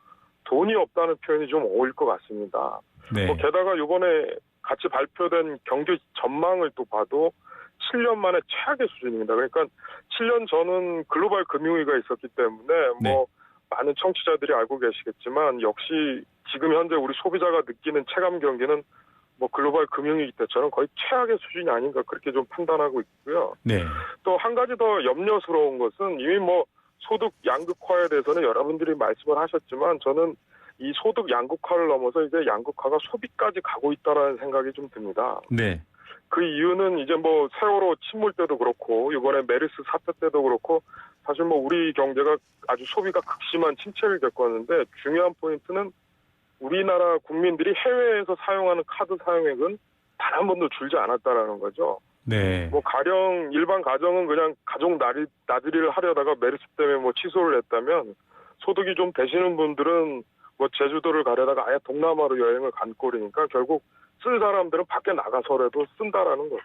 돈이 없다는 표현이 좀 어울릴 것 같습니다. 네. 게다가 이번에 같이 발표된 경제 전망을 또 봐도 7년 만에 최악의 수준입니다. 그러니까 7년 전은 글로벌 금융위기가 있었기 때문에 뭐 많은 청취자들이 알고 계시겠지만 역시 지금 현재 우리 소비자가 느끼는 체감 경기는 뭐 글로벌 금융위기 때처럼 거의 최악의 수준이 아닌가 그렇게 좀 판단하고 있고요. 네. 또 한 가지 더 염려스러운 것은 이미 뭐 소득 양극화에 대해서는 여러분들이 말씀을 하셨지만 저는 이 소득 양극화를 넘어서 이제 양극화가 소비까지 가고 있다라는 생각이 좀 듭니다. 네. 그 이유는 이제 뭐 세월호 침몰 때도 그렇고 이번에 메르스 사태 때도 그렇고 사실 뭐 우리 경제가 아주 소비가 극심한 침체를 겪었는데 중요한 포인트는 우리나라 국민들이 해외에서 사용하는 카드 사용액은 단 한 번도 줄지 않았다라는 거죠. 네. 뭐 가령 일반 가정은 그냥 가족 나들이를 하려다가 메르스 때문에 뭐 취소를 했다면 소득이 좀 되시는 분들은 뭐 제주도를 가려다가 아예 동남아로 여행을 간 꼴이니까 결국 쓴 사람들은 밖에 나가서라도 쓴다라는 거죠.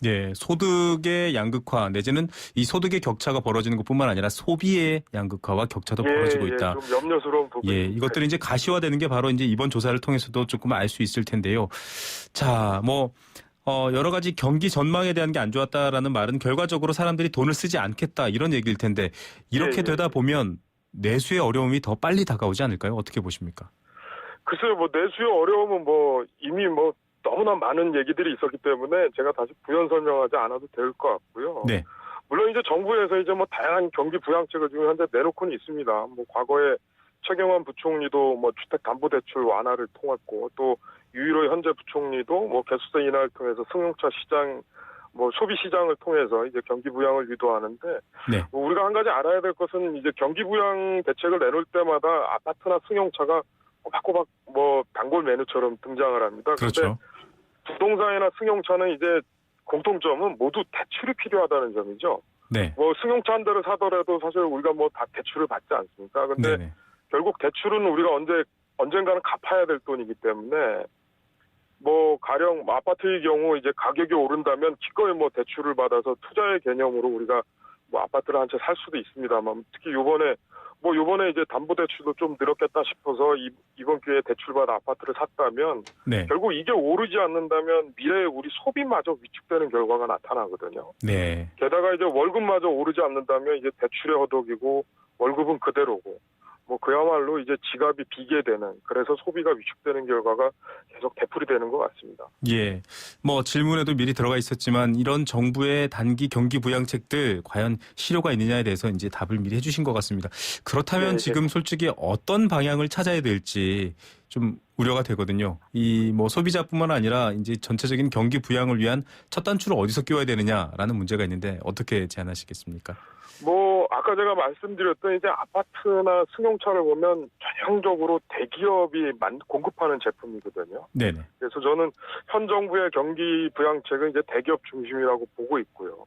예, 소득의 양극화 내지는 이 소득의 격차가 벌어지는 것뿐만 아니라 소비의 양극화와 격차도 벌어지고 있다. 좀 염려스러운 부분이. 예, 이것들이 이제 가시화되는 게 바로 이제 이번 조사를 통해서도 조금 알 수 있을 텐데요. 자, 여러 가지 경기 전망에 대한 게 안 좋았다라는 말은 결과적으로 사람들이 돈을 쓰지 않겠다 이런 얘기일 텐데 이렇게 되다 보면 내수의 어려움이 더 빨리 다가오지 않을까요? 어떻게 보십니까? 글쎄요, 뭐 내수의 어려움은 뭐 이미 뭐 너무나 많은 얘기들이 있었기 때문에 제가 다시 부연 설명하지 않아도 될 것 같고요. 네. 물론 이제 정부에서 이제 뭐 다양한 경기 부양책을 지금 현재 내놓고는 있습니다. 뭐 과거에 최경환 부총리도 뭐 주택담보대출 완화를 통했고 또 유일호 현재 부총리도 뭐 개수세 인하를 통해서 승용차 시장 뭐 소비 시장을 통해서 이제 경기 부양을 유도하는데 네. 뭐 우리가 한 가지 알아야 될 것은 이제 경기 부양 대책을 내놓을 때마다 아파트나 승용차가 꼬박꼬박 뭐 단골 메뉴처럼 등장을 합니다. 그렇죠. 부동산이나 승용차는 이제 공통점은 모두 대출이 필요하다는 점이죠. 네. 뭐 승용차 한 대를 사더라도 사실 우리가 뭐 다 대출을 받지 않습니까? 근데 네네. 결국 대출은 우리가 언젠가는 갚아야 될 돈이기 때문에 뭐 가령 아파트의 경우 이제 가격이 오른다면 기꺼이 뭐 대출을 받아서 투자의 개념으로 우리가 뭐 아파트를 한 채 살 수도 있습니다만 특히 요번에 이제 담보대출도 좀 늘었겠다 싶어서 이번 기회에 대출받아 아파트를 샀다면 네. 결국 이게 오르지 않는다면 미래에 우리 소비마저 위축되는 결과가 나타나거든요. 네. 게다가 이제 월급마저 오르지 않는다면 이제 대출에 허덕이고 월급은 그대로고 뭐 그야말로 이제 지갑이 비게 되는 그래서 소비가 위축되는 결과가 계속 되풀이되는 것 같습니다. 예. 뭐 질문에도 미리 들어가 있었지만 이런 정부의 단기 경기 부양책들 과연 실효가 있느냐에 대해서 이제 답을 미리 해주신 것 같습니다. 그렇다면 지금 솔직히 어떤 방향을 찾아야 될지 좀 우려가 되거든요. 이 뭐 소비자뿐만 아니라 이제 전체적인 경기 부양을 위한 첫 단추를 어디서 끼워야 되느냐라는 문제가 있는데 어떻게 제안하시겠습니까? 뭐 아까 제가 말씀드렸던 이제 아파트나 승용차를 보면 전형적으로 대기업이 공급하는 제품이거든요. 네네. 그래서 저는 현 정부의 경기 부양책은 이제 대기업 중심이라고 보고 있고요.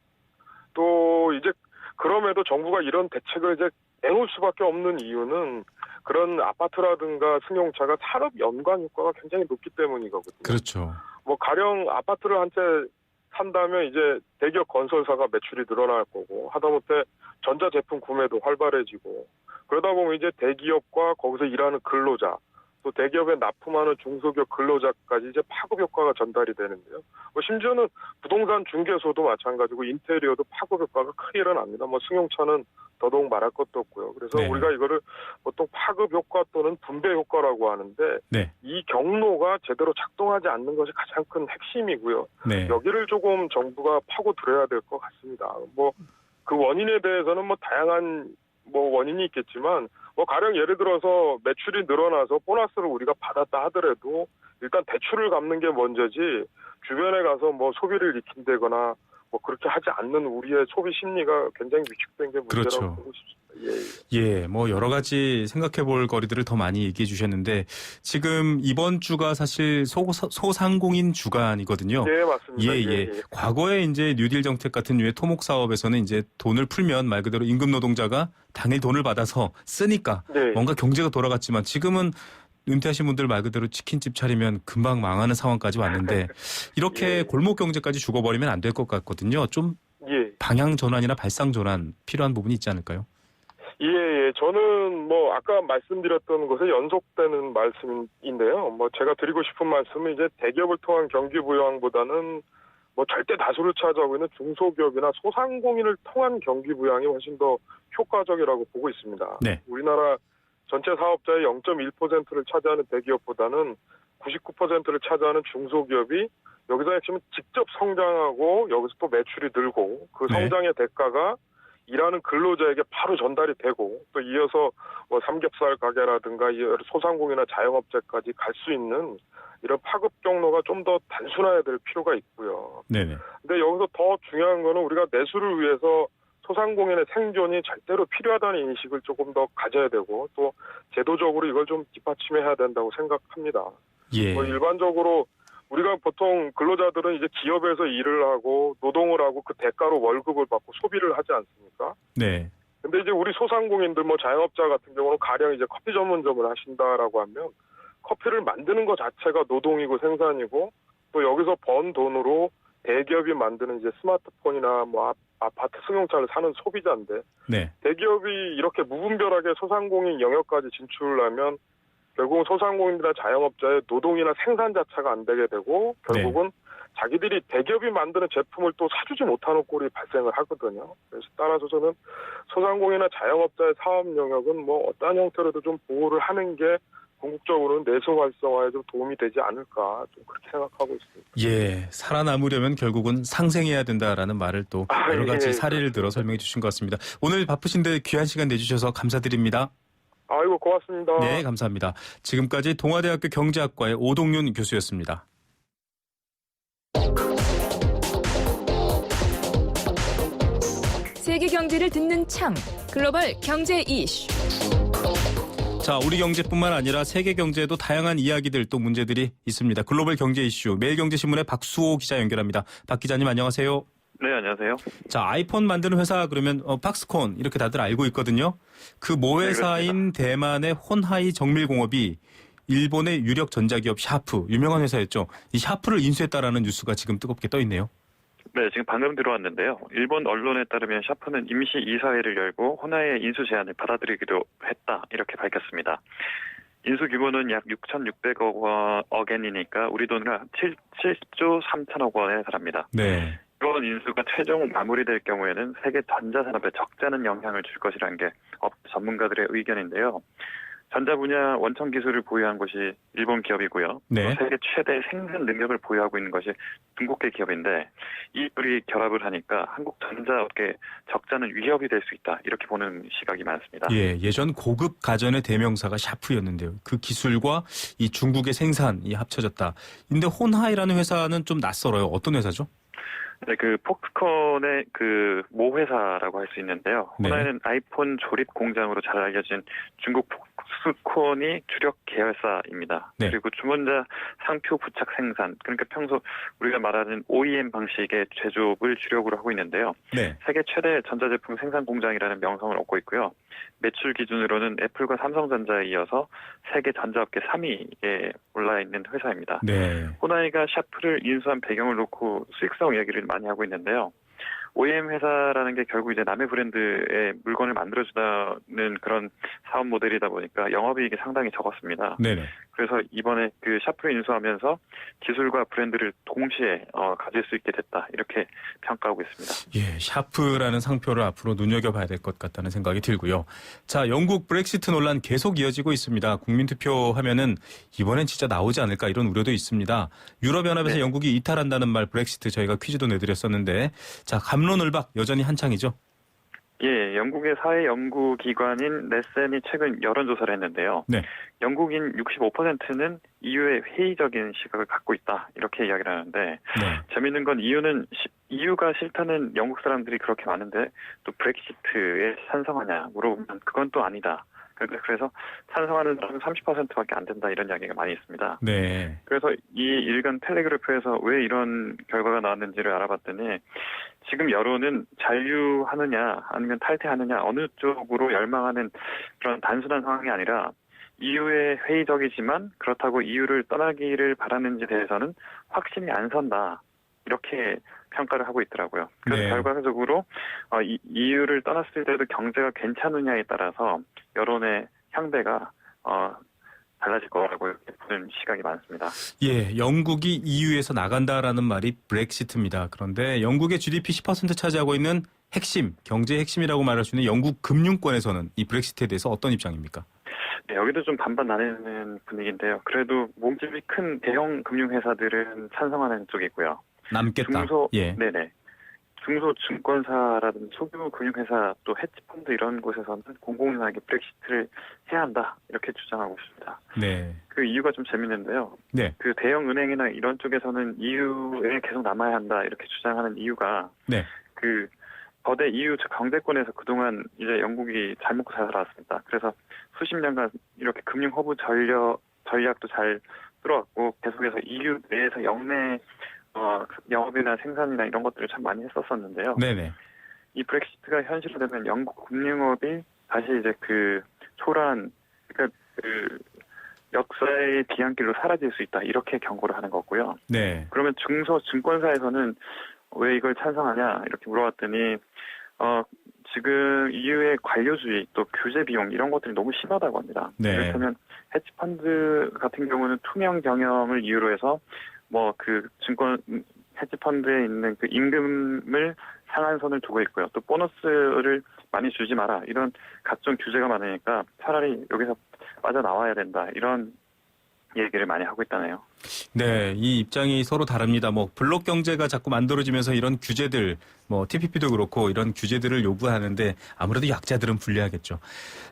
또 이제 그럼에도 정부가 이런 대책을 이제 내놓을 수밖에 없는 이유는 그런 아파트라든가 승용차가 산업 연관 효과가 굉장히 높기 때문이거든요. 그렇죠. 뭐 가령 아파트를 한 채 산다면 이제 대기업 건설사가 매출이 늘어날 거고 하다못해 전자제품 구매도 활발해지고 그러다 보면 이제 대기업과 거기서 일하는 근로자 또 대기업에 납품하는 중소기업 근로자까지 이제 파급 효과가 전달이 되는데요. 뭐 심지어는 부동산 중개소도 마찬가지고 인테리어도 파급 효과가 크게 일어납니다. 뭐 승용차는 더더욱 말할 것도 없고요. 그래서 네. 우리가 이거를 보통 파급 효과 또는 분배 효과라고 하는데 네. 이 경로가 제대로 작동하지 않는 것이 가장 큰 핵심이고요. 네. 여기를 조금 정부가 파고 들어야 될 것 같습니다. 뭐 그 원인에 대해서는 뭐 다양한 뭐 원인이 있겠지만 뭐 가령 예를 들어서 매출이 늘어나서 보너스를 우리가 받았다 하더라도 일단 대출을 갚는 게 먼저지 주변에 가서 뭐 소비를 일으킨다거나 뭐 그렇게 하지 않는 우리의 소비 심리가 굉장히 위축된 게 문제라고 그렇죠. 보고 싶습니다. 예, 뭐 여러 가지 생각해 볼 거리들을 더 많이 얘기해 주셨는데 지금 이번 주가 사실 소상공인 주간이거든요. 예, 맞습니다. 예. 과거에 이제 뉴딜 정책 같은 류의 토목 사업에서는 이제 돈을 풀면 말 그대로 임금 노동자가 당일 돈을 받아서 쓰니까 네. 뭔가 경제가 돌아갔지만 지금은 은퇴하신 분들 말 그대로 치킨집 차리면 금방 망하는 상황까지 왔는데 이렇게 예. 골목 경제까지 죽어버리면 안 될 것 같거든요. 좀 예. 방향 전환이나 발상 전환 필요한 부분이 있지 않을까요? 예. 저는 뭐 아까 말씀드렸던 것에 연속되는 말씀인데요. 뭐 제가 드리고 싶은 말씀은 이제 대기업을 통한 경기 부양보다는 뭐 절대 다수를 차지하고 있는 중소기업이나 소상공인을 통한 경기 부양이 훨씬 더 효과적이라고 보고 있습니다. 네. 우리나라 전체 사업자의 0.1%를 차지하는 대기업보다는 99%를 차지하는 중소기업이 여기서 핵심은 직접 성장하고 여기서 또 매출이 늘고 그 네. 성장의 대가가 일하는 근로자에게 바로 전달이 되고 또 이어서 뭐 삼겹살 가게라든가 소상공인이나 자영업자까지 갈 수 있는 이런 파급 경로가 좀 더 단순화해야 될 필요가 있고요. 네네. 근데 여기서 더 중요한 거는 우리가 내수를 위해서 소상공인의 생존이 절대로 필요하다는 인식을 조금 더 가져야 되고 또 제도적으로 이걸 좀 뒷받침해야 된다고 생각합니다. 예. 뭐 일반적으로 우리가 보통 근로자들은 이제 기업에서 일을 하고 노동을 하고 그 대가로 월급을 받고 소비를 하지 않습니까? 네. 근데 이제 우리 소상공인들 뭐 자영업자 같은 경우는 가령 이제 커피 전문점을 하신다라고 하면 커피를 만드는 것 자체가 노동이고 생산이고 또 여기서 번 돈으로 대기업이 만드는 이제 스마트폰이나 뭐 아파트 승용차를 사는 소비자인데 네. 대기업이 이렇게 무분별하게 소상공인 영역까지 진출하면 결국은 소상공인이나 자영업자의 노동이나 생산 자체가 안 되게 되고 결국은 자기들이 대기업이 만드는 제품을 또 사주지 못하는 꼴이 발생을 하거든요. 그래서 따라서 저는 소상공인이나 자영업자의 사업 영역은 뭐 어떠한 형태로도 좀 보호를 하는 게 궁극적으로는 내수 활성화에 좀 도움이 되지 않을까 좀 그렇게 생각하고 있습니다. 예, 살아남으려면 결국은 상생해야 된다라는 말을 또 여러 가지 사례를 들어 설명해 주신 것 같습니다. 오늘 바쁘신데 귀한 시간 내주셔서 감사드립니다. 아이고 고맙습니다. 네, 감사합니다. 지금까지 동아대학교 경제학과의 오동윤 교수였습니다. 세계 경제를 듣는 창, 글로벌 경제 이슈. 자, 우리 경제뿐만 아니라 세계 경제에도 다양한 이야기들 또 문제들이 있습니다. 글로벌 경제 이슈 매일경제신문의 박수호 기자 연결합니다. 박 기자님 안녕하세요. 네, 안녕하세요. 자, 아이폰 만드는 회사 그러면 팍스콘 이렇게 다들 알고 있거든요. 그 모 회사인 대만의 혼하이 정밀공업이 일본의 유력 전자기업 샤프, 유명한 회사였죠. 이 샤프를 인수했다라는 뉴스가 지금 뜨겁게 떠 있네요. 네, 지금 방금 들어왔는데요. 일본 언론에 따르면 샤프는 임시 이사회를 열고 호나이의 인수 제안을 받아들이기로 했다 이렇게 밝혔습니다. 인수 규모는 약 6,600억 엔이니까 우리 돈으로 7조 3천억 원에 달합니다. 네. 이번 인수가 최종 마무리될 경우에는 세계 전자산업에 적잖은 영향을 줄 것이라는 게 전문가들의 의견인데요. 전자 분야 원천 기술을 보유한 것이 일본 기업이고요. 네. 또 세계 최대 생산 능력을 보유하고 있는 것이 중국계 기업인데 이 둘이 결합을 하니까 한국 전자업계에 적잖은 위협이 될 수 있다. 이렇게 보는 시각이 많습니다. 예, 예전 고급 가전의 대명사가 샤프였는데요. 그 기술과 이 중국의 생산이 합쳐졌다. 근데 혼하이라는 회사는 좀 낯설어요. 어떤 회사죠? 네, 그 폭스콘의 그 모 회사라고 할 수 있는데요. 네. 호나이는 아이폰 조립 공장으로 잘 알려진 중국 폭스콘이 주력 계열사입니다. 네. 그리고 주문자 상표 부착 생산, 그러니까 평소 우리가 말하는 OEM 방식의 제조업을 주력으로 하고 있는데요. 네. 세계 최대 전자제품 생산 공장이라는 명성을 얻고 있고요. 매출 기준으로는 애플과 삼성전자에 이어서 세계 전자업계 3위에 올라 있는 회사입니다. 네. 호나이가 샤프를 인수한 배경을 놓고 수익성 얘기를 많이 하고 있는데요. OEM 회사라는 게 결국 이제 남의 브랜드의 물건을 만들어주는 그런 사업 모델이다 보니까 영업이익이 상당히 적었습니다. 네네. 그래서 이번에 그 샤프를 인수하면서 기술과 브랜드를 동시에 가질 수 있게 됐다. 이렇게 평가하고 있습니다. 예, 샤프라는 상표를 앞으로 눈여겨봐야 될 것 같다는 생각이 들고요. 자, 영국 브렉시트 논란 계속 이어지고 있습니다. 국민투표 하면은 이번엔 진짜 나오지 않을까 이런 우려도 있습니다. 유럽연합에서 네. 영국이 이탈한다는 말 브렉시트 저희가 퀴즈도 내드렸었는데 자, 갑론을박 여전히 한창이죠? 예, 영국의 사회연구기관인 레센이 최근 여론조사를 했는데요. 네. 영국인 65%는 EU에 회의적인 시각을 갖고 있다. 이렇게 이야기를 하는데 네. 재미있는 건 EU가 싫다는 영국 사람들이 그렇게 많은데 또 브렉시트에 찬성하냐 물어보면 그건 또 아니다. 그래서 찬성하는 사람은 30%밖에 안 된다 이런 이야기가 많이 있습니다. 네. 그래서 이 일간 텔레그래프에서 왜 이런 결과가 나왔는지를 알아봤더니 지금 여론은 잔류하느냐 아니면 탈퇴하느냐 어느 쪽으로 열망하는 그런 단순한 상황이 아니라 EU에 회의적이지만 그렇다고 EU를 떠나기를 바라는지에 대해서는 확신이 안 선다. 이렇게 평가를 하고 있더라고요. 그래서 네. 결과적으로 EU를 떠났을 때도 경제가 괜찮느냐에 따라서 여론의 향배가 달라질 거라고 이렇게 보는 시각이 많습니다. 예, 영국이 EU에서 나간다라는 말이 브렉시트입니다. 그런데 영국의 GDP 10% 차지하고 있는 핵심, 경제의 핵심이라고 말할 수 있는 영국 금융권에서는 이 브렉시트에 대해서 어떤 입장입니까? 네, 여기도 좀 반반 나뉘는 분위기인데요. 그래도 몸집이 큰 대형 금융회사들은 찬성하는 쪽이고요. 남겠다. 네네. 중소증권사라든지 소규모 금융회사 또 헤지펀드 이런 곳에서는 공공연하게 브렉시트를 해야 한다 이렇게 주장하고 있습니다. 네. 그 이유가 좀 재밌는데요. 네. 그 대형 은행이나 이런 쪽에서는 EU에 계속 남아야 한다 이렇게 주장하는 이유가 네. 그 거대 EU 경제권에서 그동안 이제 영국이 잘 먹고 잘 살았습니다. 그래서 수십 년간 이렇게 금융 허브 전략도 잘 들어왔고 계속해서 EU 내에서 영내 영업이나 생산이나 이런 것들을 참 많이 했었었는데요. 네네. 이 브렉시트가 현실화되면 영국 금융업이 다시 이제 그 초라한, 그러니까 그 역사의 뒤안길로 사라질 수 있다 이렇게 경고를 하는 거고요. 네. 그러면 증권사에서는 왜 이걸 찬성하냐 이렇게 물어봤더니 지금 EU의 관료주의 또 규제 비용 이런 것들이 너무 심하다고 합니다. 네. 그렇다면 헤지펀드 같은 경우는 투명 경영을 이유로 해서 뭐 그 증권 헤지펀드에 있는 그 임금을 상한선을 두고 있고요. 또 보너스를 많이 주지 마라 이런 각종 규제가 많으니까 차라리 여기서 빠져나와야 된다 이런 얘기를 많이 하고 있다네요. 네, 이 입장이 서로 다릅니다. 뭐 블록 경제가 자꾸 만들어지면서 이런 규제들, 뭐 TPP도 그렇고 이런 규제들을 요구하는데 아무래도 약자들은 불리하겠죠.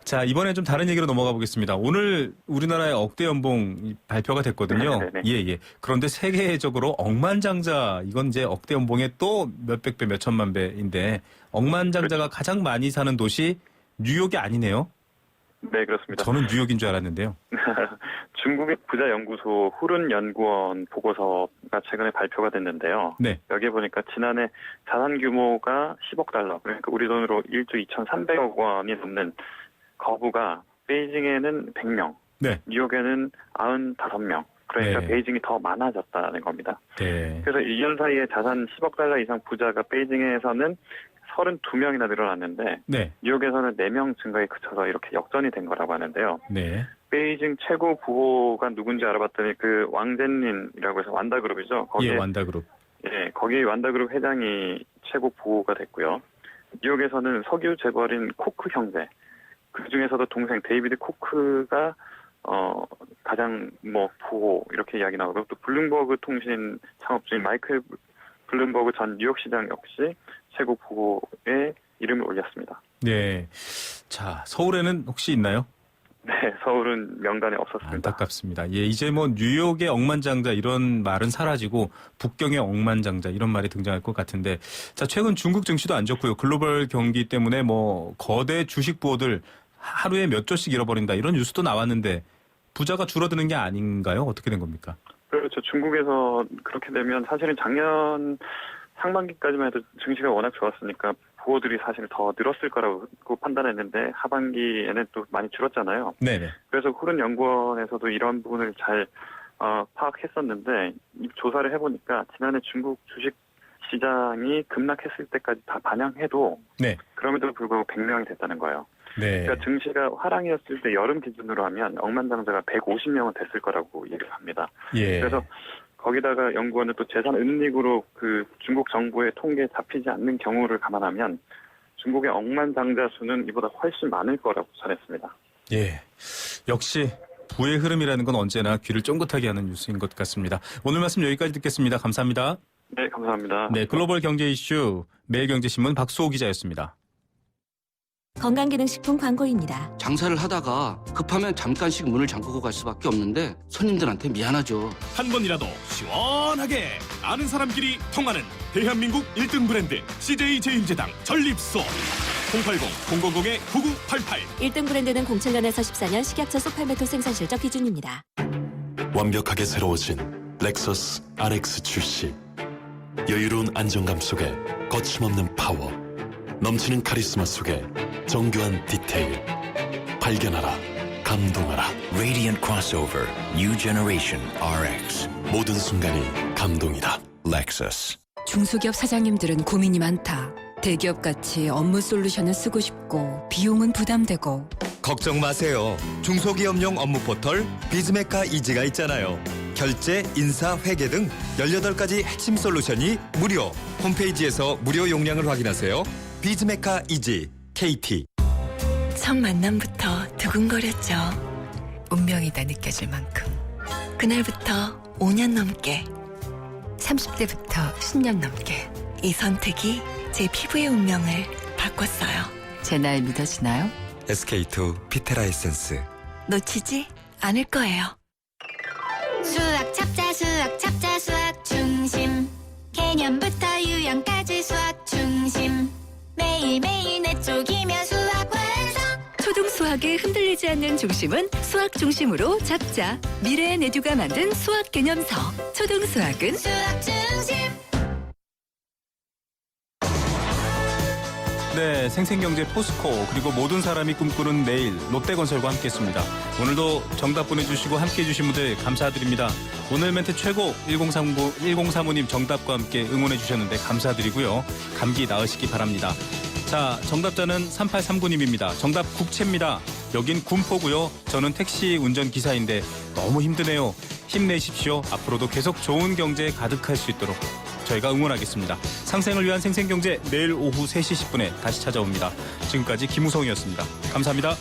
자, 이번에 좀 다른 얘기로 넘어가 보겠습니다. 오늘 우리나라의 억대 연봉 발표가 됐거든요. 예. 그런데 세계적으로 억만장자, 이건 이제 억대 연봉의 또 몇백 배, 몇천만 배인데 억만장자가 가장 많이 사는 도시 뉴욕이 아니네요. 네, 그렇습니다. 저는 뉴욕인 줄 알았는데요. 중국의 부자연구소 후른연구원 보고서가 최근에 발표가 됐는데요. 네. 여기에 보니까 지난해 자산 규모가 10억 달러, 그러니까 우리 돈으로 1조 2,300억 원이 넘는 거부가 베이징에는 100명, 네. 뉴욕에는 95명. 그러니까 네. 베이징이 더 많아졌다는 겁니다. 네. 그래서 1년 사이에 자산 10억 달러 이상 부자가 베이징에서는 32명이나 늘어났는데 네. 뉴욕에서는 4명 증가에 그쳐서 이렇게 역전이 된 거라고 하는데요. 네. 베이징 최고 부호가 누군지 알아봤더니 그 왕젠린이라고 해서 완다그룹이죠. 예, 완다그룹. 예, 거기 완다그룹 회장이 최고 부호가 됐고요. 뉴욕에서는 석유 재벌인 코크 형제, 그 중에서도 동생 데이비드 코크가 가장 뭐 부호 이렇게 이야기 나오고 또 블룸버그 통신 창업주인 마이클 블룸버그 전 뉴욕시장 역시 최고 부호에 이름을 올렸습니다. 네. 자, 서울에는 혹시 있나요? 네, 서울은 명단에 없었습니다. 안타깝습니다. 예, 이제 뭐 뉴욕의 억만장자 이런 말은 사라지고 북경의 억만장자 이런 말이 등장할 것 같은데, 자, 최근 중국 증시도 안 좋고요. 글로벌 경기 때문에 뭐 거대 주식 부호들 하루에 몇 조씩 잃어버린다 이런 뉴스도 나왔는데 부자가 줄어드는 게 아닌가요? 어떻게 된 겁니까? 그렇죠. 중국에서 그렇게 되면 사실은 작년 상반기까지만 해도 증시가 워낙 좋았으니까 부호들이 사실 더 늘었을 거라고 판단했는데 하반기에는 또 많이 줄었잖아요. 네네. 그래서 후른연구원에서도 이런 부분을 잘 파악했었는데 이 조사를 해보니까 지난해 중국 주식 시장이 급락했을 때까지 다 반영해도 네. 그럼에도 불구하고 100명이 됐다는 거예요. 네. 그러니까 증시가 화랑이었을 때 여름 기준으로 하면 억만장자가 150명은 됐을 거라고 얘기를 합니다. 예. 그래서 거기다가 연구원은 또 재산 은닉으로 그 중국 정부의 통계에 잡히지 않는 경우를 감안하면 중국의 억만장자 수는 이보다 훨씬 많을 거라고 전했습니다. 예. 역시 부의 흐름이라는 건 언제나 귀를 쫑긋하게 하는 뉴스인 것 같습니다. 오늘 말씀 여기까지 듣겠습니다. 감사합니다. 네, 감사합니다. 네, 글로벌 경제 이슈 매일경제신문 박수호 기자였습니다. 건강기능식품 광고입니다. 장사를 하다가 급하면 잠깐씩 문을 잠그고 갈 수밖에 없는데 손님들한테 미안하죠. 한 번이라도 시원하게 아는 사람끼리 통하는 대한민국 1등 브랜드 CJ 제일제당 전립소 080-000-9988 1등 브랜드는 07년에서 14년 식약처 소팔메토 생산 실적 기준입니다. 완벽하게 새로워진 렉서스 RX 출시. 여유로운 안정감 속에 거침없는 파워, 넘치는 카리스마 속에 정교한 디테일. 발견하라, 감동하라. Radiant Crossover New Generation RX. 모든 순간이 감동이다. Lexus. 중소기업 사장님들은 고민이 많다. 대기업같이 업무 솔루션을 쓰고 싶고 비용은 부담되고. 걱정 마세요. 중소기업용 업무 포털 비즈메카 이지가 있잖아요. 결제, 인사, 회계 등 18가지 핵심 솔루션이 무료. 홈페이지에서 무료 용량을 확인하세요. 비즈메카 이지 KT. 첫 만남부터 두근거렸죠. 운명이다 느껴질 만큼. 그날부터 5년 넘게, 30대부터 10년 넘게 이 선택이 제 피부의 운명을 바꿨어요. 제 날 믿어지나요? SK2 피테라 에센스. 놓치지 않을 거예요. 수학 찹자 수학 중심. 개념부터 유형까지 수학 중심. 매일매일 내쪽이면 수학 완성. 초등 수학에 흔들리지 않는 중심은 수학 중심으로 잡자. 미래의 내듀가 만든 수학 개념서. 초등 수학은 수학 중심. 네, 생생경제 포스코 그리고 모든 사람이 꿈꾸는 내일 롯데건설과 함께했습니다. 오늘도 정답 보내주시고 함께해 주신 분들 감사드립니다. 오늘 멘트 최고 1035님 정답과 함께 응원해 주셨는데 감사드리고요. 감기 나으시기 바랍니다. 자, 정답자는 3839님입니다. 정답 국채입니다. 여긴 군포고요. 저는 택시 운전기사인데 너무 힘드네요. 힘내십시오. 앞으로도 계속 좋은 경제 가득할 수 있도록 저희가 응원하겠습니다. 상생을 위한 생생경제 내일 오후 3시 10분에 다시 찾아옵니다. 지금까지 김우성이었습니다. 감사합니다.